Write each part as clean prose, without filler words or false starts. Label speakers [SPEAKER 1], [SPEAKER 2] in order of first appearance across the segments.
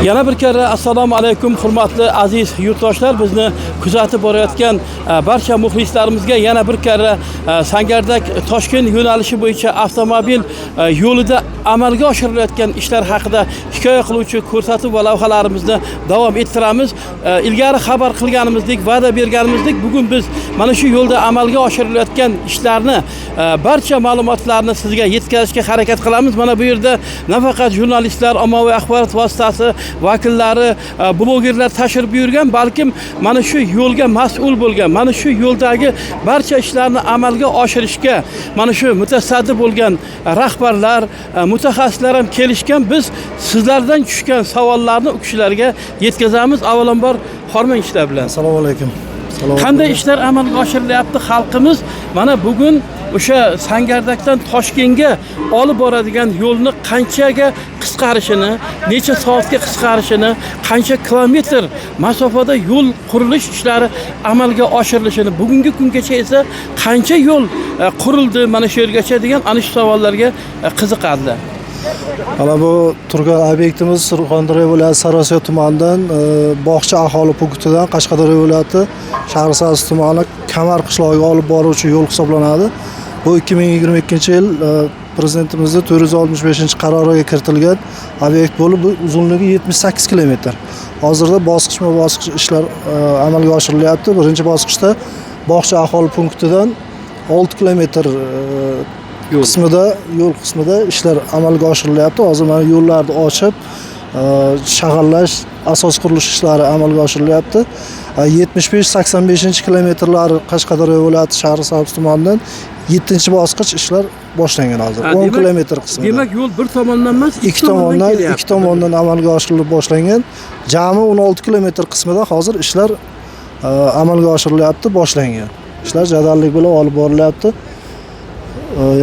[SPEAKER 1] Yana bir kere assalomu alaykum hurmatli aziz yurtdoshlar, bizni kuzatib borayotgan barcha muxlislarimizga yana bir kere Sangardak Toshkent yo'nalishi bo'yicha avtomobil yo'lida amalga oshirilayotgan ishlar haqida hikoya qiluvchi ko'rsatuv va lavhalarimizni davom ettiramiz. Ilgari xabar qilganimizdek, va'da berganimizdek, bugun biz mana shu yo'lda amalga oshirilayotgan ishlarni barcha ma'lumotlarni sizga yetkazishga harakat qilamiz. Mana bu yerda nafaqat jurnalistlar, ommaviy axborot vositasi vakillari, blogerlar tashrif buyurgan, balkim mana shu yo'lga mas'ul bo'lgan, mana shu yo'ldagi barcha ishlarni amalga oshirishga mana shu mutasaddi bo'lgan rahbarlar, mutaxassislar ham kelishgan. Biz sizlardan tushgan savollarni u kishilarga yetkazamiz. Avvalambor hormang ishlar bilan.
[SPEAKER 2] Assalomu alaykum.
[SPEAKER 1] Qanday ishlar amalga oshirilyapti xalqimiz? Mana bugun o'sha Sangardakdan Toshkentga olib boradigan yo'lni qanchaga qisqarishini, necha soatga qisqarishini, qancha kilometr masofada yo'l qurilish ishlari amalga oshirilishini, bugungi kungacha esa qancha yo'l qurildi mana shu yergacha degan ana shu savollarga qiziqadilar.
[SPEAKER 2] Mana bu turgan obyektimiz Surxondaryo viloyati Sariosiyo tumanidan Bog'cha aholi punktidan Qashqadaryo viloyati Shahrisabz tumani Kamar qishlog'iga olib boruvchi yo'l hisoblanadi. Bu 2022-yil prezidentimizning 465-qaroriga kiritilgan obyekt bo'lib, bu uzunligi 78 kilometr. Hozirda bosqichma-bosqich ishlar amalga oshirilyapti. Birinchi bosqichda Bog'cha aholi punktidan 6 kilometr yo'l qismida ishlar amalga oshirilyapti. Hozir mana yo'llarni ochib, shag'allash, asos qurilish ishlari amalga oshirilyapti. 75-85-kilometrlari Qashqadaryo viloyati Shahrisabz tumanidan 7-bosqich ishlar boshlangan hozir. 10 kilometr qismida.
[SPEAKER 1] Demak, yo'l bir tomondan emas,
[SPEAKER 2] ikki tomondan amalga oshirilib boshlangan. Jami 16 kilometr qismida hozir ishlar amalga oshirilyapti, boshlangan. Ishlar jadallik bilan olib borilyapti.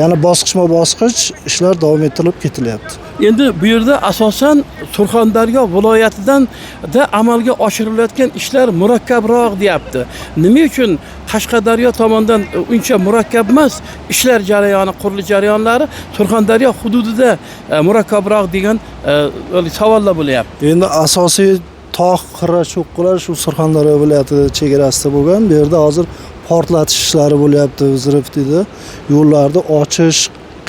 [SPEAKER 2] Yana bosqichma-bosqich ishlar davom ettirilib ketilyapti.
[SPEAKER 1] Endi bu yerda asosan Surxondaryo viloyatidan da amalga oshirilayotgan ishlar murakkabroq deyapti. Nima uchun Qashqadaryo tomonidan uncha murakkab emas ishlar jarayoni, qurilish jarayonlari Surxondaryo hududida murakkabroq degan savollar bo'lyapti.
[SPEAKER 2] Endi asosiy tog' qirra cho'qqilar shu Surxondaryo viloyati chegarasida bo'lgan. Bu yerda hozir portlatish ishlari bo'lyapti, zirftida yo'llarni ochish,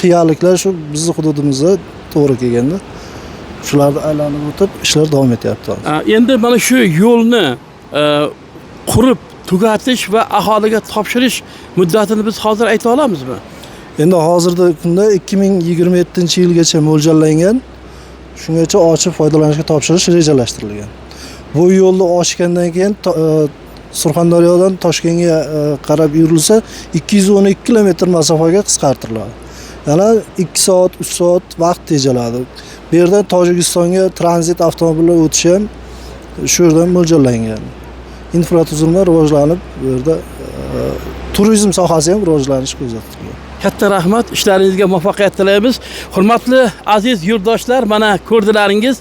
[SPEAKER 2] qiyaliklar shu bizning hududimizda to'g'ri kelganda shularni aylanib o'tib ishlar davom etyapti.
[SPEAKER 1] Endi mana shu yo'lni qurib tugatish va aholiga topshirish muddatini biz hozir ayta olamizmi?
[SPEAKER 2] Endi hozirda kunda 2027-yilgacha mo'ljallangan. Shungacha ochib foydalanishga topshirish rejalashtirilgan. Bu yo'lni ochgandan keyin Surxondaryodan Toshkentga qarab yurilsa 212 kilometr masofaga qisqartiriladi. Yana 2 soat, 3 soat vaqt tejaladi. Bu yerdan Tojikistonga tranzit avtomobillar o'tishi ham shu yerdan mo'ljallangan. Infratuzilma rivojlanib, bu yerda turizm sohasi ham rivojlanishi ko'zda.
[SPEAKER 1] Katta rahmat, ishlaringizga muvaffaqiyat tilaymiz. Hurmatli aziz yurtdoshlar, mana ko'rdilaringiz.